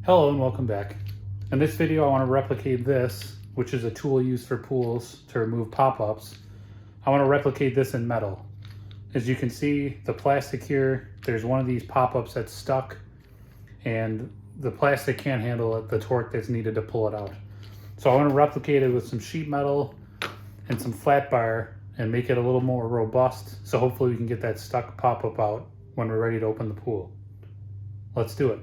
Hello and welcome back. In this video I want to replicate this, which is a tool used for pools to remove pop-ups. I want to replicate this in metal. As you can see, the plastic here, there's one of these pop-ups that's stuck and the plastic can't handle the torque that's needed to pull it out. So I want to replicate it with some sheet metal and some flat bar and make it a little more robust, so hopefully we can get that stuck pop-up out when we're ready to open the pool. Let's do it.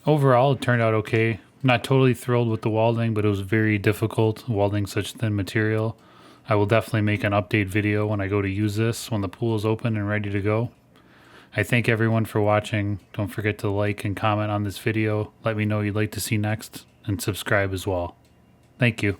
Overall, it turned out okay. Not totally thrilled with the welding, but it was very difficult welding such thin material. I will definitely make an update video when I go to use this when the pool is open and ready to go. I thank everyone for watching. Don't forget to like and comment on this video. Let me know what you'd like to see next, and subscribe as well. Thank you.